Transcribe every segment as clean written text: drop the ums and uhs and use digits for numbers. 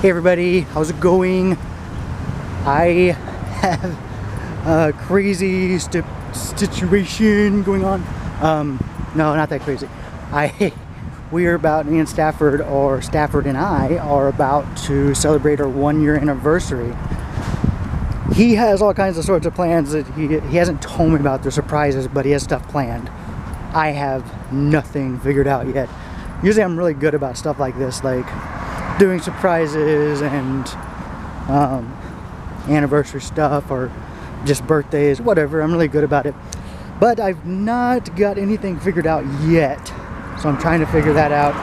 Hey everybody, how's it going? I have a crazy situation going on. No, not that crazy. Me and Stafford, or Stafford and I, are about to celebrate our 1-year anniversary. He has all kinds of sorts of plans that he hasn't told me about, the surprises, but he has stuff planned. I have nothing figured out yet. Usually I'm really good about stuff like this, like doing surprises and anniversary stuff or just birthdays, whatever. I'm really good about it. But I've not got anything figured out yet. So I'm trying to figure that out.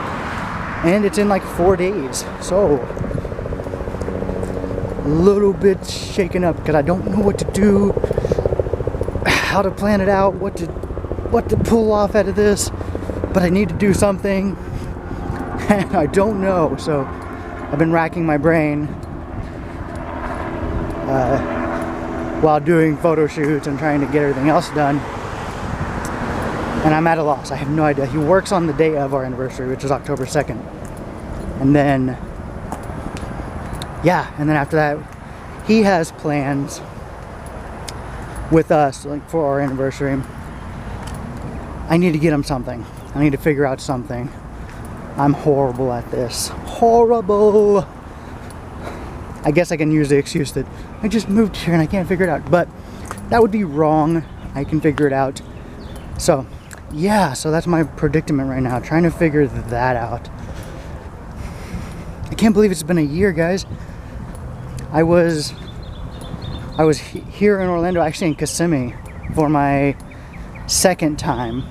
And it's in like 4 days. So a little bit shaken up because I don't know what to do, how to plan it out, what to pull off out of this. But I need to do something. And I don't know. So I've been racking my brain while doing photo shoots and trying to get everything else done. And I'm at a loss. I have no idea. He works on the day of our anniversary, which is October 2nd. And then, yeah, and then after that, he has plans with us, like for our anniversary. I need to get him something. I need to figure out something. I'm horrible at this. Horrible. I guess I can use the excuse that I just moved here and I can't figure it out. But that would be wrong. I can figure it out. So, yeah, so that's my predicament right now. Trying to figure that out. I can't believe it's been a year, guys. I was here in Orlando, actually in Kissimmee, for my second time.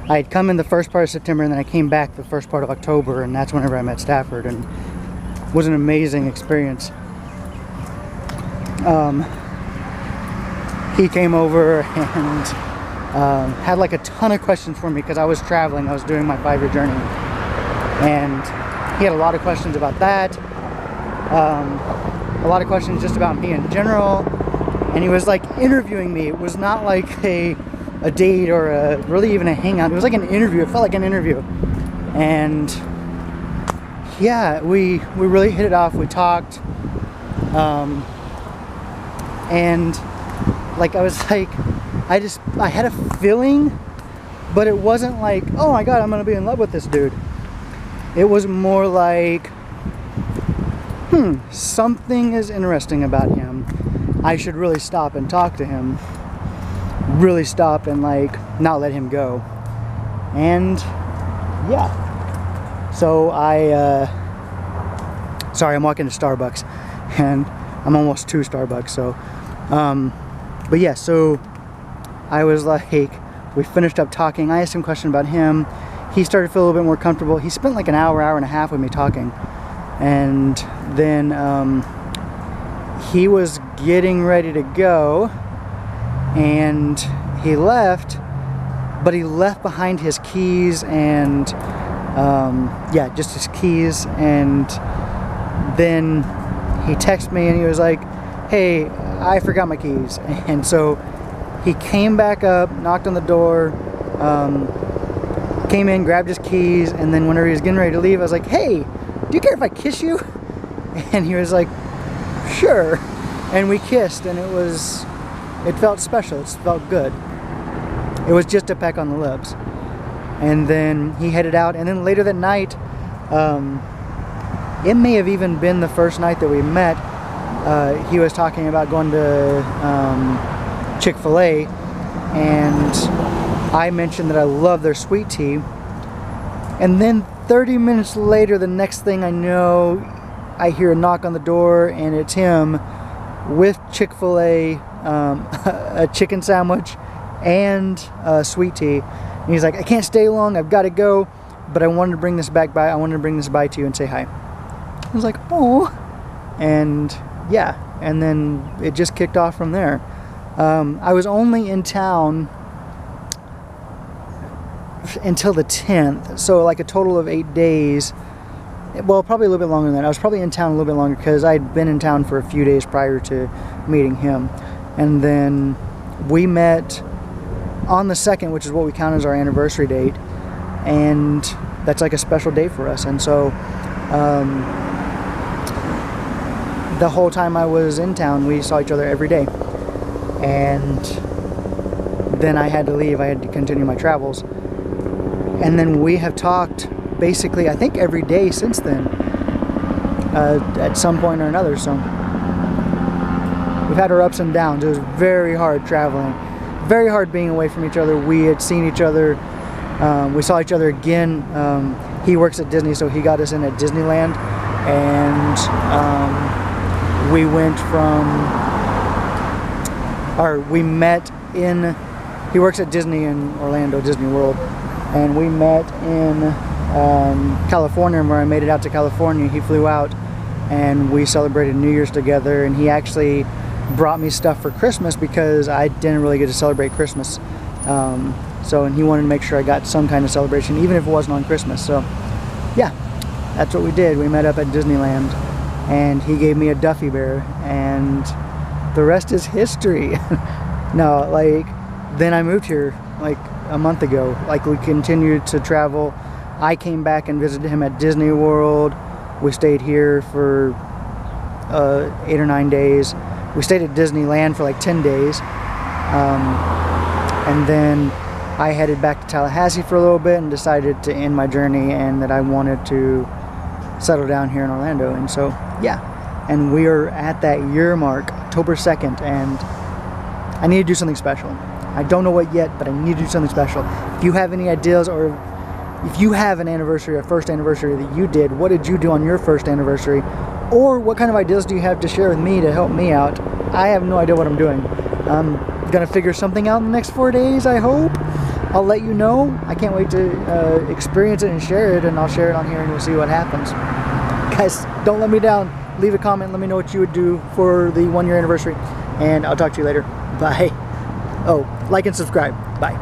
I had come in the first part of September and then I came back the first part of October, and that's whenever I met Stafford, and it was an amazing experience. He came over and had like a ton of questions for me because I was traveling. I was doing my 5-year journey, and he had a lot of questions about that. A lot of questions just about me in general, and he was like interviewing me. It was not like a date or really even a hangout. It was like an interview. It felt like an interview. And yeah, we really hit it off. We talked, and like I was like, I had a feeling, but it wasn't like, oh my god, I'm gonna be in love with this dude. It was more like, something is interesting about him. I should really stop and talk to him. Really stop and like not let him go. And yeah, so sorry, I'm walking to Starbucks and I'm almost to Starbucks. So but yeah, so I was like, we finished up talking. I asked him a question about him. He started to feel a little bit more comfortable. He spent like an hour and a half with me talking, and then he was getting ready to go. And he left, but he left behind his keys and, yeah, just his keys. And then he texted me and he was like, hey, I forgot my keys. And so he came back up, knocked on the door, came in, grabbed his keys, and then whenever he was getting ready to leave, I was like, hey, do you care if I kiss you? And he was like, sure. And we kissed, and it felt special. It felt good. It was just a peck on the lips. And then he headed out. And then later that night, it may have even been the first night that we met, he was talking about going to Chick-fil-A. And I mentioned that I love their sweet tea. And then 30 minutes later, the next thing I know, I hear a knock on the door, and it's him with Chick-fil-A, a chicken sandwich and sweet tea. And he's like, I can't stay long, I've got to go, but I wanted to bring this by to you and say hi. I was like, oh. And yeah, and then it just kicked off from there. I was only in town until the 10th, so like a total of 8 days. Well, probably a little bit longer than that. I was probably in town a little bit longer because I'd been in town for a few days prior to meeting him. And then we met on the 2nd, which is what we count as our anniversary date. And that's like a special date for us. And so The whole time I was in town, we saw each other every day. And then I had to leave. I had to continue my travels. And then we have talked basically, I think, every day since then, at some point or another. So we've had our ups and downs. It was very hard traveling, very hard being away from each other. We had seen each other. We saw each other again. He works at Disney, so he got us in at Disneyland. And we went we met in, he works at Disney in Orlando, Disney World, and we met in California. And where I made it out to California, he flew out and we celebrated New Year's together, and he actually brought me stuff for Christmas because I didn't really get to celebrate Christmas. And he wanted to make sure I got some kind of celebration, even if it wasn't on Christmas. So yeah, that's what we did. We met up at Disneyland, and he gave me a Duffy Bear, and the rest is history. No, like, then I moved here like a month ago. Like, we continued to travel. I came back and visited him at Disney World. We stayed here for 8 or 9 days. We stayed at Disneyland for like 10 days. And then I headed back to Tallahassee for a little bit and decided to end my journey, and that I wanted to settle down here in Orlando. And so, yeah. And we are at that year mark, October 2nd, and I need to do something special. I don't know what yet, but I need to do something special. If you have any ideas, or if you have an anniversary, a first anniversary that you did, what did you do on your first anniversary? Or what kind of ideas do you have to share with me to help me out? I have no idea what I'm doing. I'm gonna figure something out in the next 4 days, I hope. I'll let you know. I can't wait to experience it and share it, and I'll share it on here and we'll see what happens. Guys, don't let me down. Leave a comment, let me know what you would do for the 1 year anniversary, and I'll talk to you later. Bye. Oh, like and subscribe. Bye.